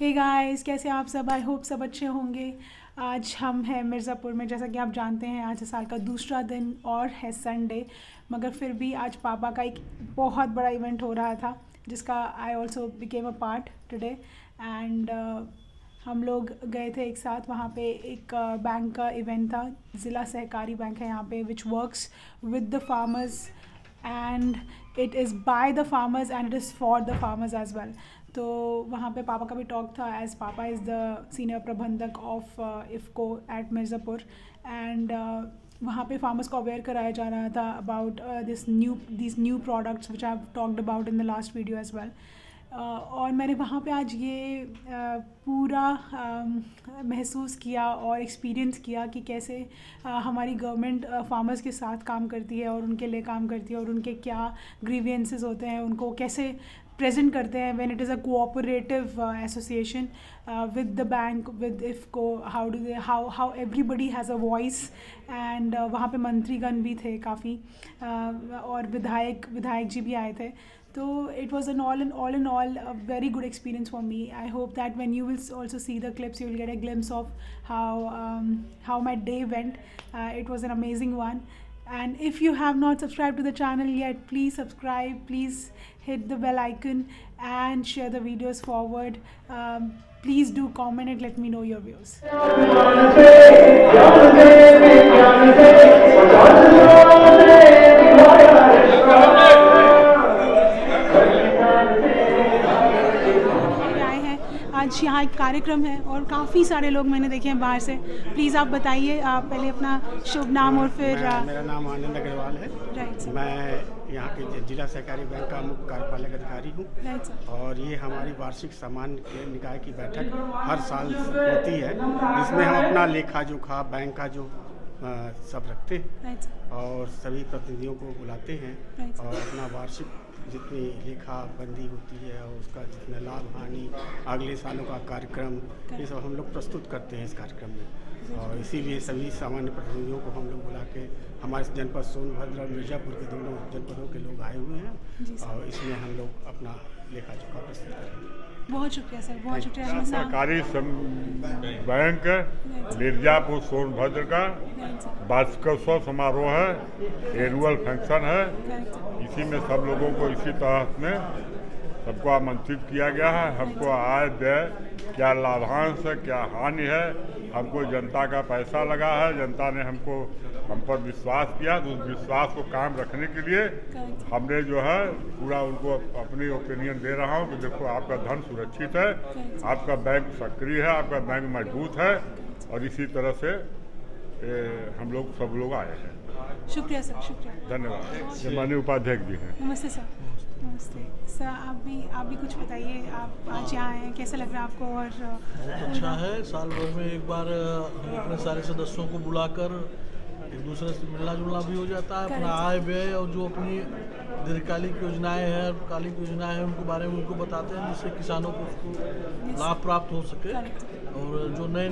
Hey guys, कैसे आप सब? आई होप सब अच्छे होंगे। आज हम हैं मिर्ज़ापुर में। जैसा कि आप जानते हैं, आज साल का दूसरा दिन और है संडे, मगर फिर भी आज पापा का एक बहुत बड़ा इवेंट हो रहा था जिसका I also became a part today. And हम लोग गए थे एक साथ। वहाँ पे एक बैंक का इवेंट था। ज़िला सहकारी बैंक है यहाँ पे, which works with the farmers and it is by the farmers and it is for the farmers as well. तो वहाँ पे पापा का भी टॉक था, एज पापा इज़ द सीनियर प्रबंधक of IFFCO at Mirzapur. And वहाँ पे फार्मर्स को अवेयर कराया जा रहा था about this new products which I have talked about in the last video as well. और मैंने वहाँ पे आज ये पूरा महसूस किया और एक्सपीरियंस किया कि कैसे हमारी गवर्नमेंट फार्मर्स के साथ काम करती है और उनके लिए काम करती है, और उनके क्या ग्रीवियंसेस होते हैं, उनको कैसे प्रेजेंट करते हैं when it is a cooperative association with the bank, with IFFCO. How everybody has a voice. And वहाँ पे मंत्रीगण भी थे काफ़ी, और विधायक जी भी आए थे। So it was an all in all a very good experience for me. I hope that when you will also see the clips, you will get a glimpse of how my day went. It was an amazing one. And if you have not subscribed to the channel yet, please subscribe. Please hit the bell icon and share the videos forward. Please do comment and let me know your views. आज यहाँ एक कार्यक्रम है और काफ़ी सारे लोग मैंने देखे हैं बाहर से। प्लीज़ आप बताइए, आप पहले अपना शुभ नाम और फिर। मेरा नाम आनंद अग्रवाल है। राइट। मैं यहाँ के जिला सहकारी बैंक का मुख्य कार्यपालक अधिकारी हूँ। राइट। और ये हमारी वार्षिक सामान्य निकाय की बैठक हर साल होती है, जिसमें हम अपना लेखा जोखा बैंक का जो सब रखते हैं और सभी प्रतिनिधियों को बुलाते हैं और अपना वार्षिक जितनी लेखाबंदी होती है और उसका जितना लाभ हानि, अगले सालों का कार्यक्रम, ये सब हम लोग प्रस्तुत करते हैं इस कार्यक्रम में। और इसीलिए सभी सामान्य प्रतिनिधियों को हम लोग बुला के, हमारे जनपद सोनभद्र और मिर्ज़ापुर के दोनों जनपदों के लोग आए हुए हैं और इसमें हम लोग अपना लेखा जोखा प्रस्तुत करेंगे। बहुत शुक्रिया सर, बहुत शुक्रिया। सहकारी बैंक मिर्ज़ापुर सोनभद्र का वार्षिकोत्सव समारोह है, एनुअल फंक्शन है। इसी में सब लोगों को इसी तरह में सबको आमंत्रित किया गया है। हमको आय व्यय, क्या लाभांश है, क्या हानि है, हमको जनता का पैसा लगा है, जनता ने हम पर विश्वास किया, तो उस विश्वास को काम रखने के लिए हमने जो है पूरा उनको अपनी ओपिनियन दे रहा हूँ कि देखो आपका धन सुरक्षित है, आपका बैंक सक्रिय है, आपका बैंक मजबूत है। और इसी तरह से हम लोग सब लोग आए हैं। शुक्रिया सर, शुक्रिया, धन्यवाद। ये माननीय उपाध्यक्ष जी हैं। नमस्ते सर। नमस्ते सर, आप भी कुछ बताइए। आप आज यहाँ आए हैं, कैसा लग रहा है आपको? और अच्छा है, साल भर में एक बार हम अपने सारे सदस्यों को बुलाकर एक दूसरे से मिलना जुलना भी हो जाता है। अपना आय व्यय और जो अपनी दीर्घकालिक योजनाएं हैं, अल्पकालिक योजनाएं हैं, उनके बारे में उनको बताते हैं, जिससे किसानों को उसको लाभ प्राप्त हो सके। और जो नए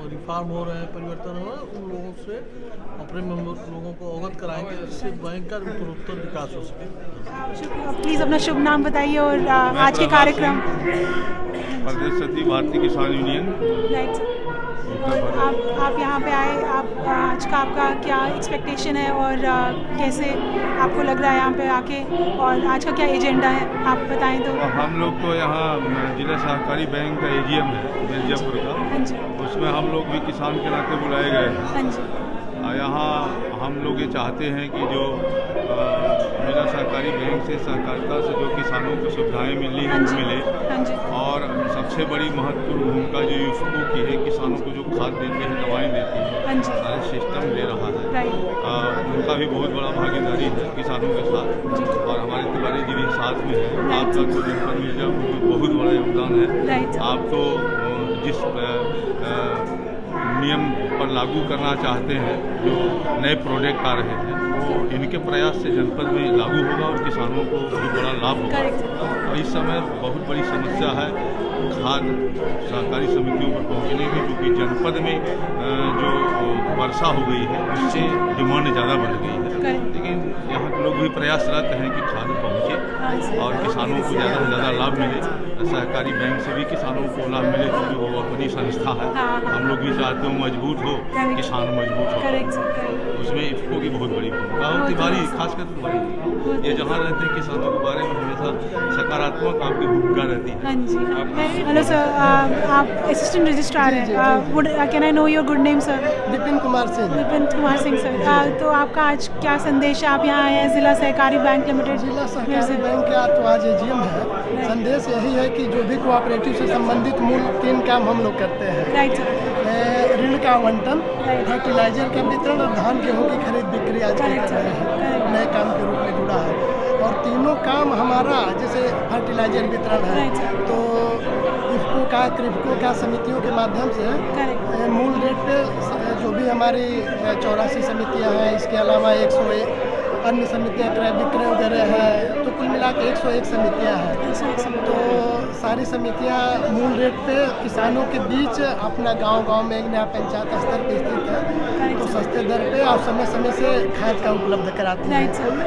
रिफॉर्म हो रहे हैं, परिवर्तन हो रहे हैं, उन लोगों से अपने लोगों को अवगत कराएंगे, जिससे बैंक का उत्तरोत्तर विकास हो सके। प्लीज़ अपना शुभ नाम बताइए और आज के कार्यक्रम। प्रदेश सचिव भारतीय किसान यूनियन। राइट। आप यहाँ पे आए, आप आज का आपका क्या एक्सपेक्टेशन है और कैसे आपको लग रहा है यहाँ पे आके, और आज का क्या एजेंडा है, आप बताएं तो। हम लोग तो यहाँ जिला सहकारी बैंक का एजीएम है मिर्ज़ापुर का। हाँ जी। उसमें हम लोग भी किसान के नाते बुलाए गए हैं। हाँ जी। यहाँ हम लोग ये चाहते हैं कि जो जिला सहकारी बैंक से, सहकारिता से जो किसानों को सुविधाएँ मिली हैं वो मिले। हाँ जी। और सबसे बड़ी महत्वपूर्ण भूमिका जो इफ़को की है, किसानों को जो खाद देते हैं, दवाएं देती हैं, हाँ जी। सारे सिस्टम दे रहा है। राइट। उनका भी बहुत बड़ा भागीदारी है किसानों के साथ। और हमारे तिवारी जी भी साथ में है। आपका तो जनपद मिर्ज़ापुर में बहुत बड़ा योगदान है। आप तो जिस नियम पर लागू करना चाहते हैं, जो नए प्रोडक्ट आ रहे हैं, वो इनके प्रयास से जनपद में लागू होगा और किसानों को बहुत बड़ा लाभ होगा। और इस समय बहुत बड़ी समस्या है खाद सहकारी समितियों पर पहुंचने की, क्योंकि जनपद में जो वर्षा हो गई है उससे डिमांड ज़्यादा बढ़ गई है। लेकिन यहाँ के लोग भी प्रयासरत हैं कि खाद पहुँचे और किसानों को ज़्यादा से ज़्यादा लाभ मिले। सहकारी बैंक से भी किसानों को लाभ मिले, क्योंकि वो अपनी संस्था है। हम लोग भी चाहते हो मजबूत हो, किसान मजबूत हो, उसमें इफ्को की बहुत बड़ी भूमिका और तिवारी खासकर तिवारी ये जहाँ रहते हैं किसानों के बारे में हमेशा सकारात्मक आपकी भूमिका रहती है। हाँ जी। हेलो सर, आप असिस्टेंट रजिस्ट्रार हैं। Can I know your good name sir? Vipin Kumar Singh. Vipin Kumar Singh sir, तो आपका आज क्या संदेश है? आप यहाँ आए हैं जिला सहकारी बैंक लिमिटेड। जिला सहकारी बैंक का तो आज एजीएम है। संदेश यही है कि जो भी कोऑपरेटिव से संबंधित मूल 3 काम हम लोग करते हैं। Right sir. ऋण का आवंटन, फर्टिलाइजर का वितरण और धान गेहूँ की खरीद बिक्री आज कर रहे हैं, नए काम के रूप में जुड़ा है। और तीनों काम हमारा जैसे फर्टिलाइजर वितरण है तो इफ्को का क्रिप्को का समितियों के माध्यम से मूल रेट पे जो भी हमारी 84 समितियां हैं, इसके अलावा 101 अन्य समितियां क्रय विक्रय वगैरह है, तो कुल मिला के 101 समितियां हैं। तो सारी समितियां मूल रेट पे किसानों के बीच अपना गांव-गांव में एक नया पंचायत स्तर पे स्थित है, तो सस्ते दर पे और समय समय से खाद का उपलब्ध कराती है।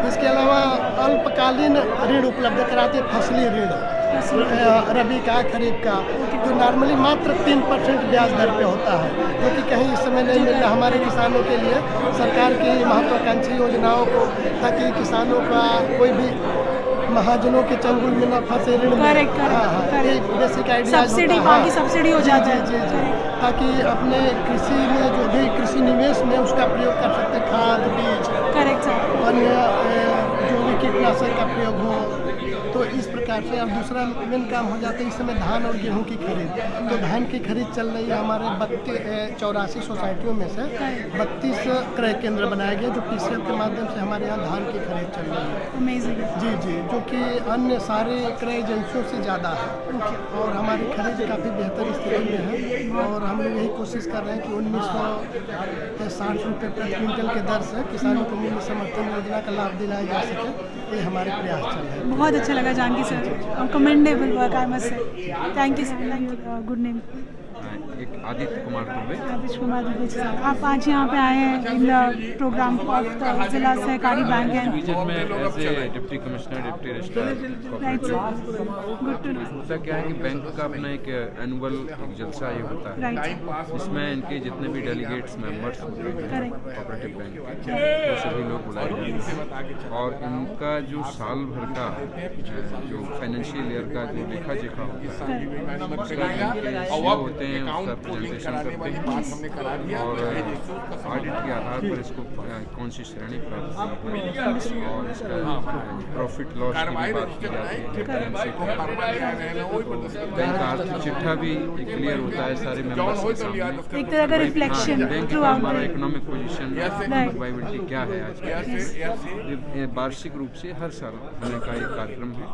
इसके अलावा अल्पकालीन ऋण उपलब्ध कराती है, फसली ऋण रबी का, खरीफ का, जो नॉर्मली मात्र 3% ब्याज दर पे होता है, जो कि कहीं इस समय नहीं मिल रहा हमारे किसानों के लिए। सरकार की महत्वाकांक्षी योजनाओं को, ताकि किसानों का कोई भी महाजनों के चंगुल में न फंसे ऋण में। बेसिक आइडिया सब्सिडी हो जाता है जी, ताकि अपने कृषि में जो भी कृषि निवेश में उसका प्रयोग कर सकते, खाद बीज, अन्य जो भी कीटनाशक का प्रयोग हो। तो इस प्रकार से अब दूसरा मेन काम हो जाता है इस समय धान और गेहूं की खरीद। तो धान की खरीद चल रही है हमारे 84 सोसाइटियों में से 32 क्रय केंद्र बनाया गया, जो पीसीएल के माध्यम से हमारे यहाँ धान की खरीद चल रही है। अमेजिंग। जी, जो कि अन्य सारे क्रय एजेंसियों से ज़्यादा है। और हमारी खरीद काफ़ी बेहतर स्थिति में है और हम लोग यही कोशिश कर रहे हैं कि 1960 रुपये प्रति क्विंटल के दर से किसानों को मूल्य समर्थन योजना का लाभ दिलाया जा सके, ये हमारे प्रयास चल रहे हैं। बहुत अच्छा लगा जान के sir, commendable work I must say. Thank you sir. Thank you. Good name? एक आदित्य कुमार दुबे। आदित्य कुमार दुबे सर, आप आज यहाँ पे आए हैं इन प्रोग्राम ऑफ द जिला सहकारी बैंक है रीजन में as a deputy commissioner, deputy registrar. Good to know. होता क्या है कि बैंक का अपना एक एनुअल जलसा ये होता है, इसमें इनके जितने भी डेलीगेट्स मेंबर्स होते हैं कोऑपरेटिव बैंक के, वो सभी लोग बुलाए जाते हैं और इनका जो साल भर का जो फाइनेंशियल ईयर का जो लेखा जोखा होता है होते हैं, उसका प्रेजेंटेशन करते हैं और ऑडिट के आधार पर इसको कौन सी श्रेणी प्राप्त हुई है और इसका प्रॉफिट लॉस की भी बात की जाती है। तो बैंक का आर्थिक चिट्ठा भी क्लियर होता है सारे मेंबर्स के सामने, एक तरह का रिफ्लेक्शन बैंक का हमारा इकोनॉमिक पोजीशन, वाइबिलिटी क्या है आज। वार्षिक रूप से हर साल होने का एक कार्यक्रम है।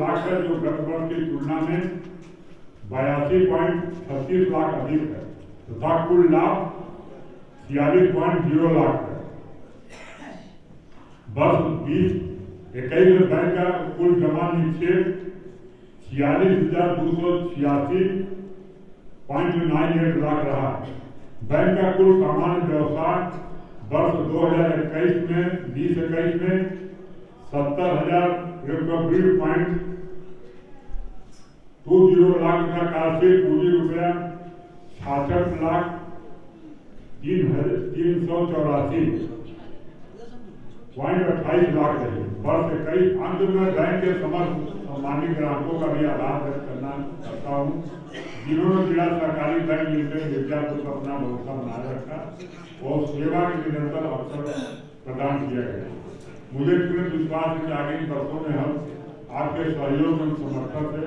लाख है, जो गत वर्ष की तुलना में 82.36 लाख अधिक है तथा कुल लाभ 46.0 लाख है। वर्ष 2021 में बैंक का कुल जमा निक्षेप 46,286.98 लाख रहा। बैंक का कुल सामान्य व्यवसाय वर्ष 2021 में 2021 में 70,120.20 लाख का कार्यशील पूंजी रुपया 66,384.28 लाख रही। वर्ष 21 अंत में बैंक के समस्त सम्मानित ग्राहकों का भी आभार व्यक्त करना चाहता हूँ, जिन्होंने जिला सहकारी बैंक लिमिटेड मिर्जापुर को अपना भरोसा बनाए रखा और सेवा के निरंतर अवसर प्रदान किया गया। मुझे पूरे विश्वास है कि आगे वर्षों में हम आपके सहयोग और समर्थन से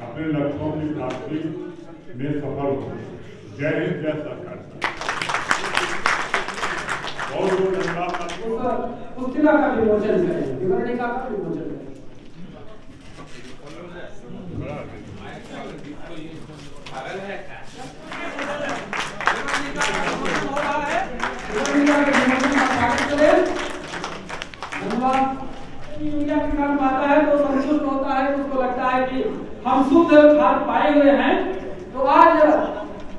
अपने लक्ष्यों की प्राप्ति में सफल होंगे। जय हिंद, जय सरकार। बहुत बहुत धन्यवाद। पुस्तिका का विमोचन करें, विवरणिका का विमोचन करें। यूरिया किसान पाता है तो संतुष्ट होता है, उसको लगता है कि हम शुद्ध खाद पाए हुए हैं। तो आज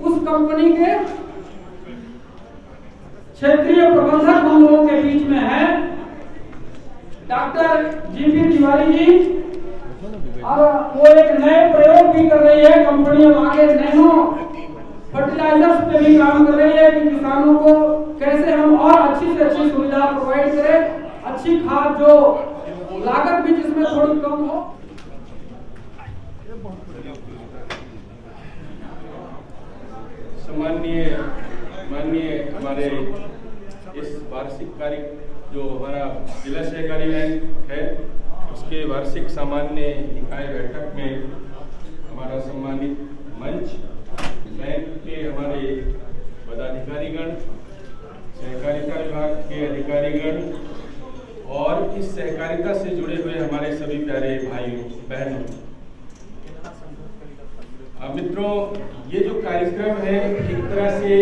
उस कंपनी के क्षेत्रीय प्रबंधक हम लोगों के बीच में है डॉक्टर जीपी तिवारी जी, और वो एक नए प्रयोग भी कर रही है। कंपनी अब आगे नैनो फर्टिलाइजर्स पे भी काम कर रही है कि किसानों को कैसे हम और अच्छी से अच्छी सुविधा प्रोवाइड करें, अच्छी खाद जो लागत भी जिसमें थोड़ी कम हो। माननीय हमारे इस वार्षिक कार्य जो हमारा जिला सहकारी बैंक है उसके वार्षिक सामान्य निकाय बैठक में हमारा सम्मानित मंच, बैंक के हमारे पदाधिकारीगण, सहकारिता विभाग के अधिकारीगण और इस सहकारिता से जुड़े हुए हमारे सभी प्यारे भाइयों बहनों, मित्रों, ये जो कार्यक्रम है एक तरह से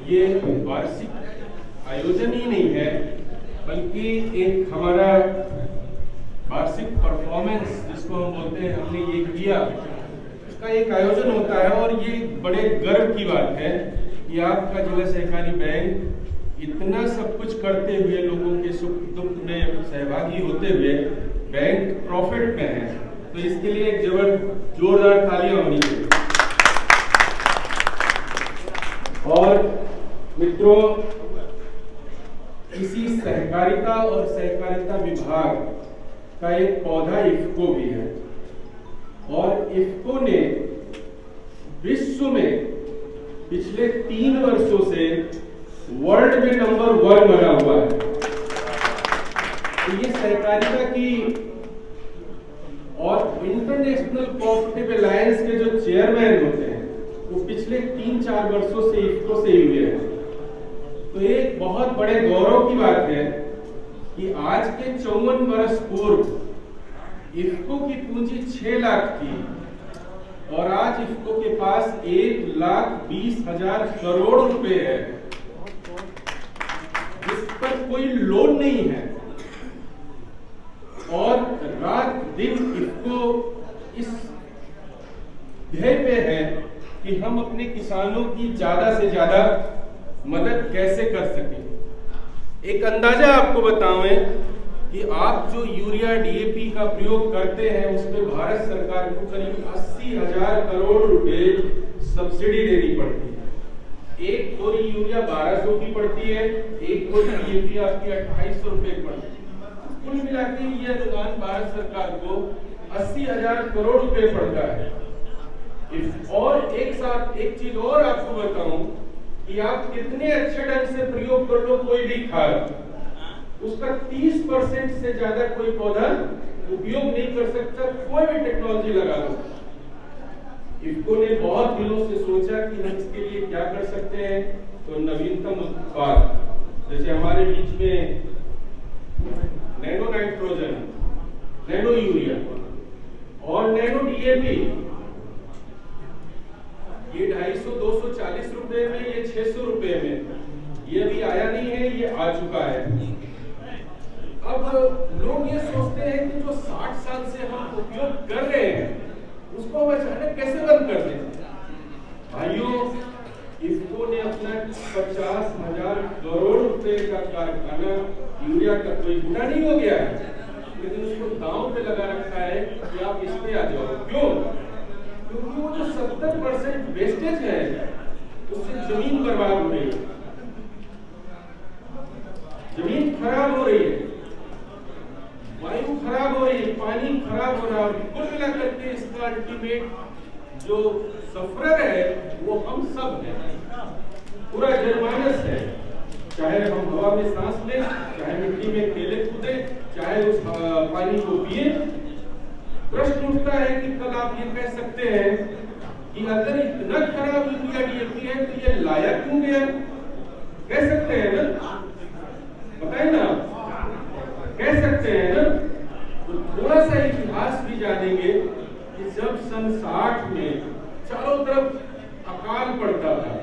ये वार्षिक आयोजन ही नहीं है बल्कि एक हमारा वार्षिक परफॉर्मेंस जिसको हम बोलते हैं, हमने ये किया इसका एक आयोजन होता है। और ये बड़े गर्व की बात है कि आपका जिला सहकारी बैंक इतना सब कुछ करते हुए, लोगों के सुख दुख में सहभागी होते हुए बैंक प्रॉफिट में है, तो इसके लिए एक जोरदार तालियां होनी चाहिए। और मित्रों, इसी सहकारिता और सहकारिता विभाग का एक पौधा इफ्को भी है, और इफ्को ने विश्व में पिछले 3 वर्षों से वर्ल्ड में नंबर 1 बना हुआ है। तो ये सहकारिता की और इंटरनेशनल कोऑपरेटिव अलायंस के जो चेयरमैन होते हैं वो पिछले 3-4 वर्षों से इफ्को से ही हुए हैं। तो एक बहुत बड़े गौरव की बात है कि आज के 54 वर्ष पूर्व इफ्को की पूंजी 6 लाख थी और आज इफ्को के पास 1,20,000 करोड़ रुपए है, जिस पर कोई लोन नहीं है। और रात दिन इफ्को इस ध्येय पे है कि हम अपने किसानों की ज्यादा से ज्यादा मदद कैसे कर सकें। एक अंदाजा आपको बताएं कि आप जो यूरिया डीएपी का प्रयोग करते हैं उस पर भारत सरकार को करीब 80,000 करोड़ रुपए सब्सिडी देनी पड़ती है। एक बोरी यूरिया 1200 की पड़ती है, एक बोरी डीएपी आपकी 2800 रुपए की पड़ती है। कुल मिला के ये अनुदान भारत सरकार को 80,000 करोड़ रुपए पड़ता है। और एक साथ एक चीज और आपको बताऊं कि आप कितने अच्छे ढंग से प्रयोग कर लो कोई भी खाद, उसका 30% से ज्यादा कोई पौधा उपयोग नहीं कर सकता, कोई भी टेक्नोलॉजी लगा लो। इफ्को ने बहुत दिनों से सोचा कि हम इसके लिए क्या कर सकते हैं, तो नवीनतम उत्पाद जैसे हमारे बीच में नैनो नाइट्रोजन, नैनो यूरिया और नैनो डीएपी, ये 250-240 रुपए में, ये 600 रुपए में, ये अभी आया नहीं है, ये आ चुका है। जो 60 साल से हम उपयोग कर रहे हैं उसको हम अचानक कैसे बंद कर दें? भाइयों, इफ्को ने अपना 50,000 करोड़ रुपए का कारखाना यूरिया का, कोई बुरा नहीं हो गया है, लेकिन उसको दांव पे लगा रखा है कि आप इस पे आ जाओ। क्यों? क्योंकि वो जो 70% वेस्टेज है उससे जमीन बर्बाद हो रही है, जमीन खराब हो रही है, वायु खराब हो रही है, पानी खराब हो रहा है। कुल मिलाकर के इसका अल्टीमेट जो सफरर है वो हम सब हैं, पूरा जनमानस है। चाहे हम हवा में सांस लें, चाहे मिट्टी में खेले कूदे, चाहे उस पानी को पिए। प्रश्न उठता है कि कल आप ये कह सकते हैं कि अगर इतना खराब यूरिया डीएपी है तो ये लाया क्यों गया? कह सकते हैं ना, बताइए ना, कह सकते हैं ना। तो थोड़ा सा इतिहास भी जानेंगे कि जब सन 60 में चारों तरफ अकाल पड़ता था,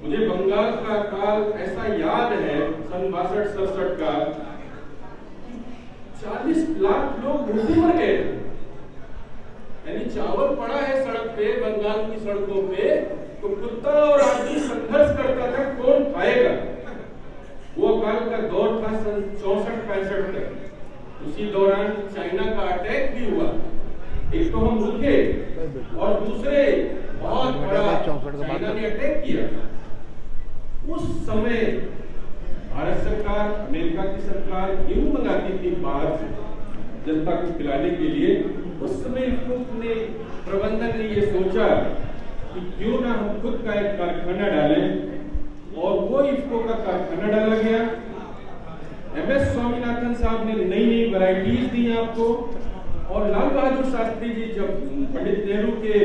मुझे बंगाल का अकाल ऐसा याद है सन 62-67 का, 40 लाख लोग भूखे मर गए। यानी चावल पड़ा है सड़क पे, बंगाल की सड़कों पे, तो कुत्ता और आदमी संघर्ष करता था कौन खाएगा। वो अकाल का दौर था सन 64-65 तक। उसी दौरान चाइना का अटैक भी हुआ। एक तो हम रुके और दूसरे बहुत बड़ा चाइना ने अटैक किया। उस समय भारत सरकार, अमेरिका की सरकार गेहूं मंगाती थी बाहर से जनता को खिलाने के लिए। उस समय ने प्रबंधन ने ये सोचा कि क्यों ना हम खुद का एक कारखाना डालें, और वो इफ्को का कारखाना डाला गया। MS स्वामीनाथन साहब ने नई नई वैरायटीज दी आपको, और लाल बहादुर शास्त्री जी जब पंडित नेहरू के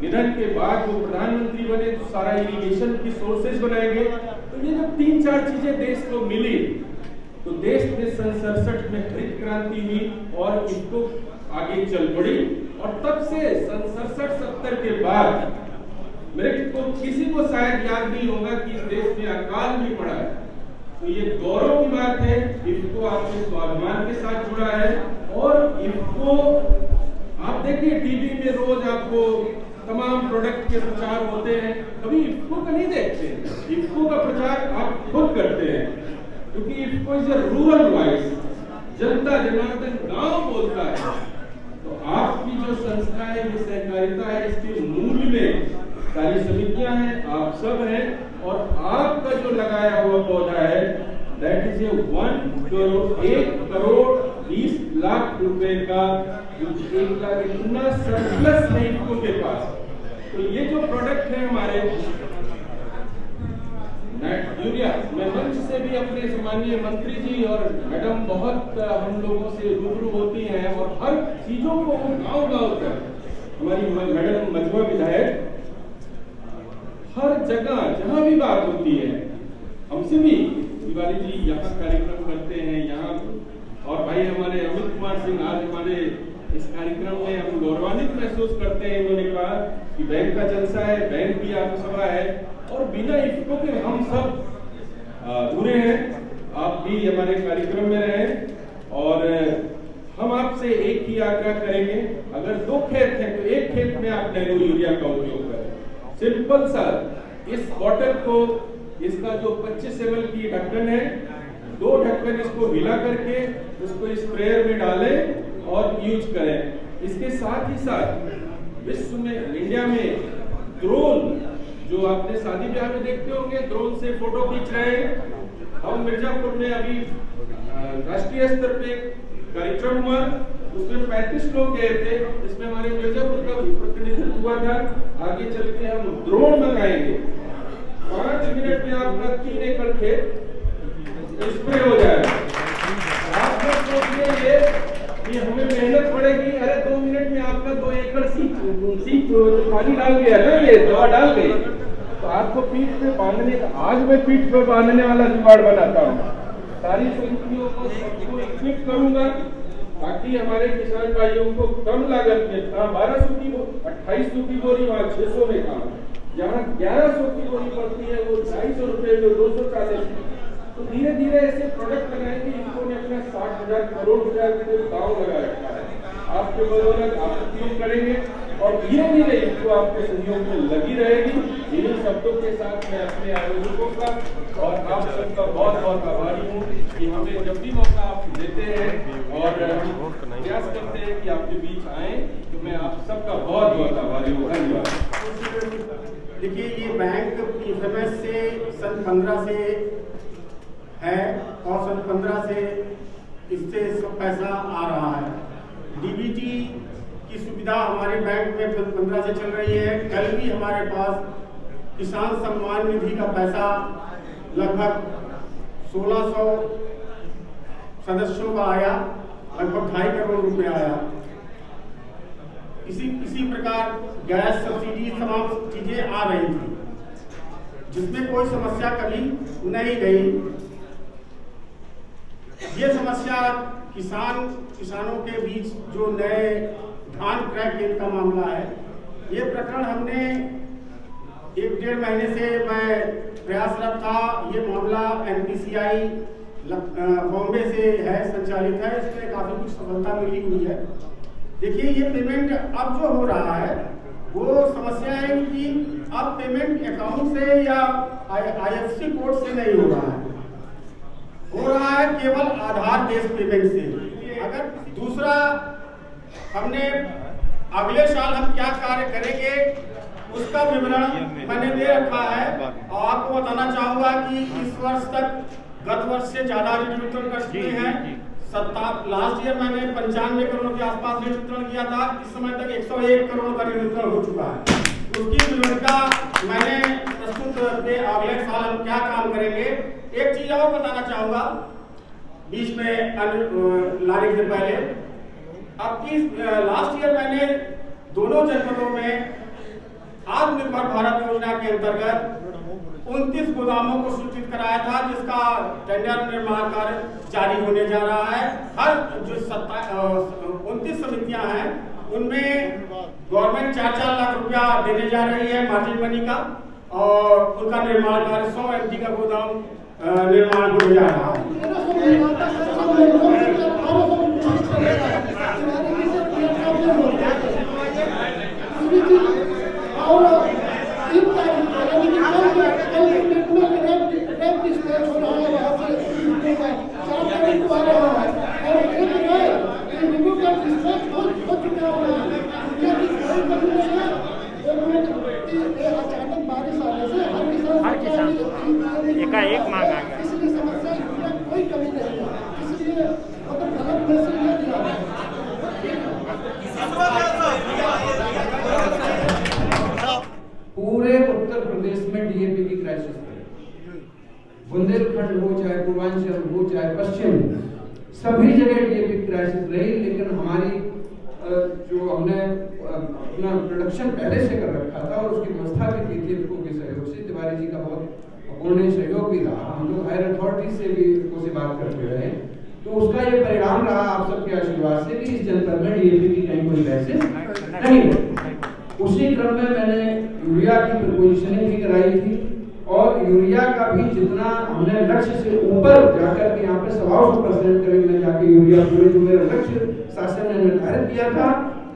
निधन के बाद वो प्रधानमंत्री बने तो सारा इरिगेशन की सोर्सेज बनाए गए। तो ये जब 3-4 चीजें देश को मिली तो देश में सन 67 में हरित क्रांति हुई और इसको आगे चल पड़ी। और तब से सन 67-70 के बाद मेरे को किसी को शायद याद नहीं होगा कि इस देश में अकाल भी पड़ा है। तो ये गौरव की बात है, इफ्को आपके स्वाभिमान के साथ जुड़ा है। और इफ्को आप देखिए टीवी में रोज आपको तमाम प्रोडक्ट के प्रचार होते हैं, कभी इफ्को का नहीं देखते। इफ्को का प्रचार आप खुद करते हैं, क्योंकि IFFCO is a rural voice, जनता जनार्दन गांव बोलता है। तो आपकी जो संस्था है, ये सहकारिता है, इसके मूल में सारी समितियां हैं, आप सब हैं, और आपका जो लगाया हुआ पौधा है दैट इज 1 करोड़ 20 लाख रुपए का, 1 लाख इतना सरप्लस है इफ्को के पास। तो ये जो प्रोडक्ट है हमारे यूरिया, मैं मंच से भी अपने सम्मानीय मंत्री जी और मैडम बहुत हम लोगों से रूबरू होती हैं, और हर चीजों को गांव-गांव तक हमारी मैडम मझुआ विधायक हर जगह जहां भी बात होती है हमसे भी, तिवारी जी यहाँ कार्यक्रम करते हैं यहाँ, और भाई हमारे अमित कुमार सिंह आज हमारे इस कार्यक्रम में हम गौरवान्वित महसूस करते हैं। इन्होंने कहा कि बैंक का जलसा है, बैंक की आत्मसभा है, और बिना इफ्को के हम सब अधूरे हैं। आप भी हमारे कार्यक्रम में रहें, और हम आपसे एक ही आग्रह करेंगे, अगर 2 खेत हैं तो एक खेत में आप नैनो यूरिया का उपयोग करें। सिंपल सा, इस बॉटल को, इसका जो 25 ml की ढक्कन है, 2 ढक्कन इसको हिला करके उसको स्प्रेयर में डालें और यूज करें। इसके साथ ही साथ विश्व में, इंडिया में ड्रोन, जो आपने शादी ब्याह में देखते होंगे, ड्रोन से फोटो खींच रहे हैं। हम मिर्जापुर में अभी राष्ट्रीय स्तर पे कार्यक्रम हुआ, उसमें 35 लोग गए थे, जिसमें हमारे मिर्जापुर का प्रतिनिधित्व हुआ था। आगे चल के हम ड्रोन मंगाएंगे, 5 मिनट में आपका 3 एकड़ खेत स्प्रे हो जाएगा। आप लोग सोचिए कि हमें मेहनत पड़ेगी, अरे 2 मिनट में आपका 2 एकड़ सीख पानी डाल गया ना, ये दवा डाल गई, तो आपको पीठ पे बांधने का, आज मैं पीठ पे बांधने वाला जुगाड़ बनाता हूँ। सारी समितियों को सबको इक्विप करूंगा ताकि हमारे किसान भाइयों को कम लागत में, 1200 की 2800 की बोरी वहाँ 600 में काम, जहाँ 1100 की बोरी पड़ती है वो 250 रुपए में 240। तो धीरे धीरे ऐसे प्रोडक्ट लगाएंगे। इनको ने अपना 60 5,000 करोड़ रुपया के दाव लगा रखा है। आपके बदौलत आप उपयोग करेंगे और ये भी नहीं तो आपके सहयोग में लगी रहेगी। इन्हीं शब्दों के साथ मैं अपने आयोजकों का और आप सबका बहुत बहुत आभारी हूँ कि हमें जब भी मौका आप देते हैं और प्रयास करते हैं कि आपके बीच आए, तो मैं आप सबका बहुत बहुत आभारी हूँ। धन्यवाद। देखिए, ये बैंक PFMS से सन 15 से है और सन 15 से इससे सब पैसा आ रहा है। DBT की सुविधा हमारे बैंक में 15 से चल रही है। कल भी हमारे पास किसान सम्मान निधि का पैसा लगभग 1600 सदस्यों का आया, लगभग 2.5 करोड़ रुपए आया। इसी प्रकार गैस सब्सिडी तमाम चीजें आ रही थी, जिसमें कोई समस्या कभी नहीं गई। ये समस्या किसानों के बीच जो नए धान क्रय केंद्र का मामला है, ये प्रकरण हमने 1-1.5 महीने से मैं प्रयासरत था। ये मामला NPCI बॉम्बे से है, संचालित है। इसमें काफी कुछ सफलता मिली हुई है। देखिए, ये पेमेंट अब जो हो रहा है वो समस्या है कि अब पेमेंट अकाउंट से या IFSC कोड से नहीं हो रहा है केवल आधार बेस्ड पेमेंट से। अगर दूसरा, हमने अगले साल हम क्या कार्य करेंगे उसका विवरण मैंने दे रखा है और आपको बताना चाहूंगा कि इस वर्ष तक गत वर्ष से ज्यादा ऋण वितरण कर चुके हैं। लास्ट ईयर मैंने 95 करोड़ के आसपास ऋण वितरण किया था। इस समय तक 101 करोड़ का ऋण वितरण हो चुका है। उसकी विवरणिका मैंने प्रस्तुत करके अगले साल हम क्या काम करेंगे। एक चीज और बताना चाहूंगा बीच में लाने से पहले, अब की लास्ट ईयर मैंने दोनों जनपदों में आत्मनिर्भर भारत योजना के अंतर्गत 29 गोदामों को सूचित कराया था, जिसका टेंडर निर्माण कार्य जारी होने जा रहा है। हर जो 29 समितियां हैं उनमें गवर्नमेंट 4-4 लाख रुपया देने जा रही है मार्जिन मनी का, और उनका निर्माण कार्य 100 MT का गोदाम निर्माण होने जा रहा है। एकाएक मांग आ गया। इसलिए समस्या कोई कमी नहीं है, इसलिए गलत मैसेज नहीं दिया। पूरे उत्तर प्रदेश में DAP की क्राइसिस है। बुंदेलखंड हो, चाहे पूर्वांचल हो, चाहे पश्चिम, सभी जगह DAP क्राइसिस रही। लेकिन हमारी जो हमने अपना प्रोडक्शन पहले से कर रखा था और उसकी व्यवस्था भी की थी के सहयोग से, तिवारी जी का बहुत अपूर्ण सहयोग भी रहा। हम लोग हायर अथॉरिटी से भी उनसे बात करते रहे, तो उसका ये परिणाम रहा आप सबके आशीर्वाद से कि इस जनपद में DAP की कहीं कोई क्राइसिस नहीं। उसी क्रम में मैंने यूरिया की प्रपोजिशनिंग भी कराई थी, और यूरिया का भी जितना हमने लक्ष्य से ऊपर जाकर के यहाँ पे 125% करीब में जाके यूरिया पूरे जो मेरा लक्ष्य शासन ने निर्धारित किया था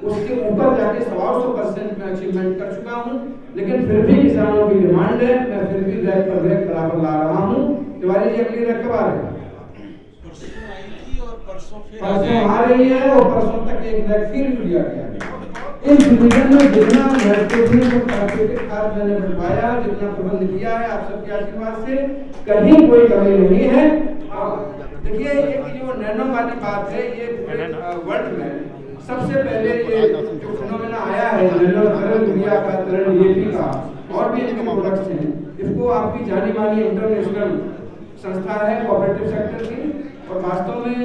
उसके ऊपर जाके 125% में अचीवमेंट कर चुका हूँ। लेकिन फिर भी किसानों की डिमांड है, मैं फिर भी रैक पर रैक बराबर ला रहा हूँ। तिवारी जी अगली रैक कब आ रही है? परसों आ रही है, और परसों तक एक रैक फिर यूरिया की। इस डिवीजन में जितना नाइट्रोजन खाद मैंने बनवाया, जितना प्रबंध किया है आप सबके आशीर्वाद से, कहीं कोई कमी नहीं है। देखिए, एक जो नैनो वाली बात है, ये वर्ल्ड में सबसे पहले ये जो फिनोमेना आया है नैनो तरल यूरिया का, तरल DAP का, और भी इनके प्रोडक्ट्स हैं। इसको आपकी जानी मानी इंटरनेशनल संस्था है कोऑपरेटिव सेक्टर की, और वास्तव में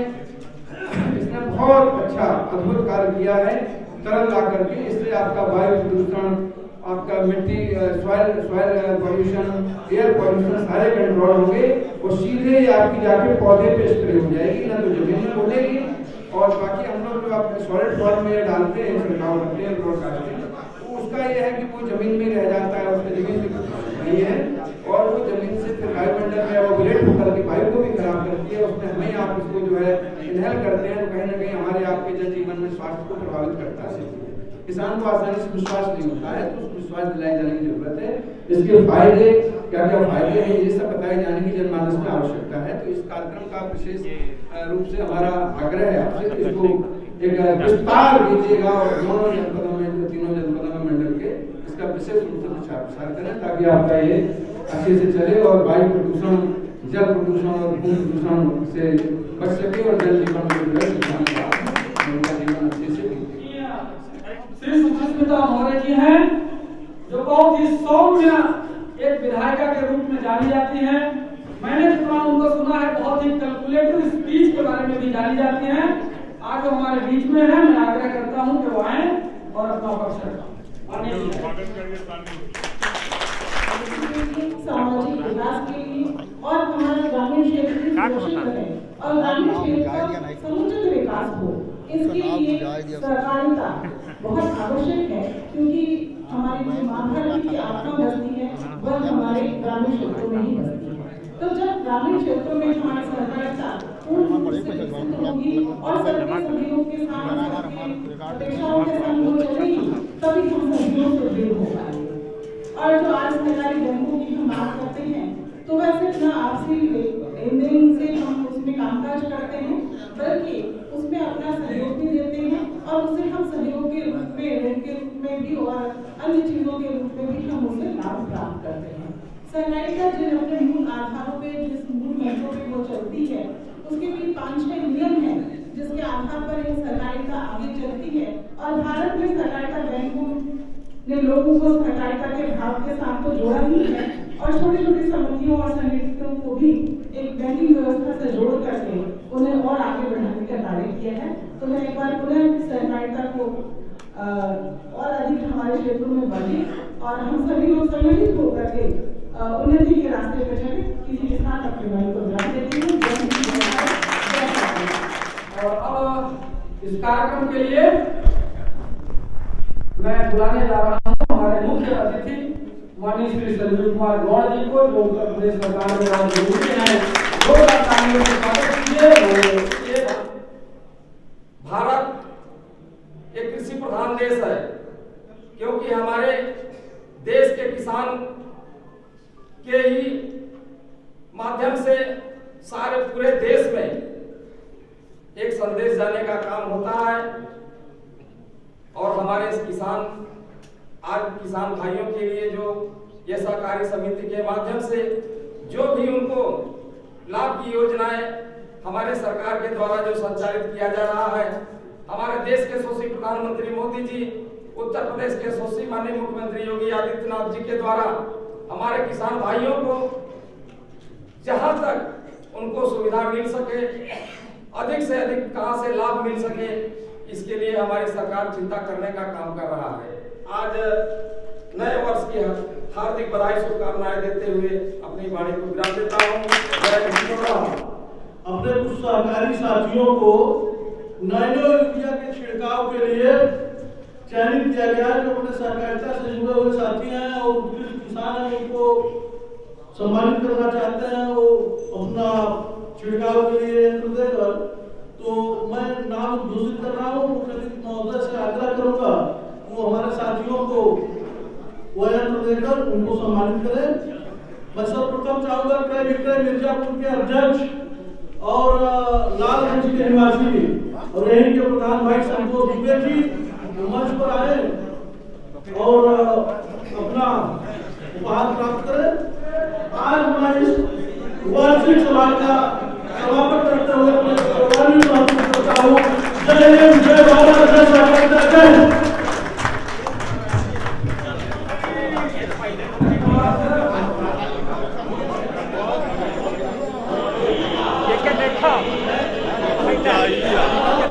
इसने बहुत अच्छा अद्भुत कार्य किया है तरल ला करके। इससे आपका वायु प्रदूषण, आपका मिट्टी, सॉइल पॉल्यूशन, एयर पॉल्यूशन सारे कंट्रोल होंगे, और सीधे आपकी जाके पौधे पे स्प्रे हो जाएगी, ना तो जमीन में उड़ेगी। और बाकी हम लोग जो अपने सॉलिड फॉर्म में डालते हैं, छिड़काव करते हैं, ब्रॉडकास्टिंग, तो उसका ये है कि वो जमीन में रह जाता है, उसमें जमीन नहीं है, और वो जमीन से फिर वायुमंडल में वो ब्लेड होकर के वायु को भी खराब करती है। उसमें हमें आप इसको जो है इनहेल करते हैं तो कहीं ना कहीं हमारे आपके जनजीवन में स्वास्थ्य को प्रभावित करता है। किसान को आसानी से विश्वास नहीं होता है, तो उसको विश्वास दिलाई जाने की जरूरत है। इसके फायदे क्या क्या फायदे हैं ये सब बताए जाने की जनमानस में आवश्यकता है। तो इस कार्यक्रम का विशेष रूप से हमारा आग्रह है आपसे कि इसको एक विस्तार दीजिएगा और दोनों जनपदों में, जो तीनों जनपदों में मंडल के, इसका विशेष रूप से प्रचार करें ताकि आपका ये अच्छे से चले और वायु प्रदूषण, जल प्रदूषण और भू प्रदूषण से बच सके और जल जीवन में जो है जीवन अच्छे से श्री सुष्मिता मौर्य जी हैं, जो बहुत ही सौम्य एक विधायिका के रूप में जानी जाती हैं। मैंने जितना उनको सुना है बहुत ही कैलकुलेटिव स्पीच के बारे में भी जानी जाती हैं। आज वो हमारे बीच में है, मैं आग्रह करता हूं कि वो आए और अपना पक्ष रखें। सामाजिक विकास के लिए और हमारे ग्रामीण क्षेत्र की पोषण करें और ग्रामीण क्षेत्र का समुचित विकास हो, इसके लिए सहकारिता बहुत आवश्यक है, क्योंकि हमारी जो मानव की आत्मा बसती है वह हमारे ग्रामीण क्षेत्रों में ही बसती है। तो जब ग्रामीण क्षेत्रों में हमारी सहकारिता पूर्ण रूप से विकसित होगी और सबके सहयोग के साथ अपेक्षाओं के संग वो चलेगी, तभी हम सहयोग से दृढ़ हो पाएंगे। और जो आज सरकारी बैंकों की हम बात करते हैं, तो वह सिर्फ न आपसी लेन-देन से हम उसमें कामकाज करते हैं, बल्कि उसमें अपना सहयोग भी देते हैं और उससे हम सहयोग के रूप में, ऋण के रूप में भी और अन्य चीजों के रूप में भी हम उससे लाभ प्राप्त करते हैं। सहकारिता जिन अपने मूल आधारों पे, जिस मूल मंत्रों पे वो चलती है, उसके भी 5-6 नियम हैं जिसके आधार पर ये सहकारिता आगे चलती है। और भारत में सहकारिता बैंकों ने लोगों को सहकारिता के भाव के साथ तो जोड़ा ही है और छोटी छोटी समितियों और संगठनों को भी एक बैंकिंग व्यवस्था से जोड़ करके उन्हें और आगे बढ़ाने का कार्य किया है। तो मैं एक बार पुनः सहकारिता को और अधिक हमारे क्षेत्रों में बढ़े और हम सभी लोग संगठित होकर के उन्नति के रास्ते पर चले। किसी के साथ अपने मन को विराम देती हूँ। और अब इस कार्यक्रम के लिए मैं बुलाने जा रहा हूँ हमारे मुख्य अतिथि माननीय श्री संजीव कुमार गौड़ जी को, जो उत्तर प्रदेश सरकार में राज्य हैं। भारत एक कृषि प्रधान देश है, क्योंकि हमारे देश के किसान के ही माध्यम से सारे पूरे देश में एक संदेश जाने का काम होता है। और हमारे इस आज किसान भाइयों के लिए जो ये सहकारी समिति के माध्यम से जो भी उनको लाभ की योजनाएं हमारे सरकार के द्वारा जो संचालित किया जा रहा है, हमारे देश के यशस्वी प्रधानमंत्री मोदी जी, उत्तर प्रदेश के यशस्वी माननीय मुख्यमंत्री योगी आदित्यनाथ जी के द्वारा हमारे किसान भाइयों को जहां तक उनको सुविधा मिल सके, अधिक से अधिक कहां से लाभ मिल सके, इसके लिए हमारी सरकार चिंता करने का काम कर रहा है। आज नए वर्ष की हार्दिक बधाई शुभकामनाएं देते हुए अपनी वाणी को विराम देता हूँ। अपने कुछ सहकारी साथियों को नैनो यूरिया के छिड़काव के लिए चयनित किया गया, जो अपने सहकारिता से जुड़े हुए साथी हैं और उत्कृष्ट किसान हैं, उनको सम्मानित करना चाहते हैं। वो अपना छिड़काव के लिए यंत्र देकर, तो मैं नाम घोषित कर रहा हूँ, मुख्यमंत्री महोदय से आग्रह करूंगा वो हमारे साथियों को वो यंत्र देकर उनको सम्मानित करें। मैं सर्वप्रथम चाहूंगा क्रय विक्रय मिर्जापुर के अध्यक्ष और लालगंज के निवासी और यहीं के प्रधान भाई संतोष दुबे जी मंच पर आए और अपना उपहार प्राप्त करें। आज मैं इस वार्षिक सभा का समापन करते हुए अपने करता हूँ। जय हिंद, जय भारत, जय सहकारिता, जय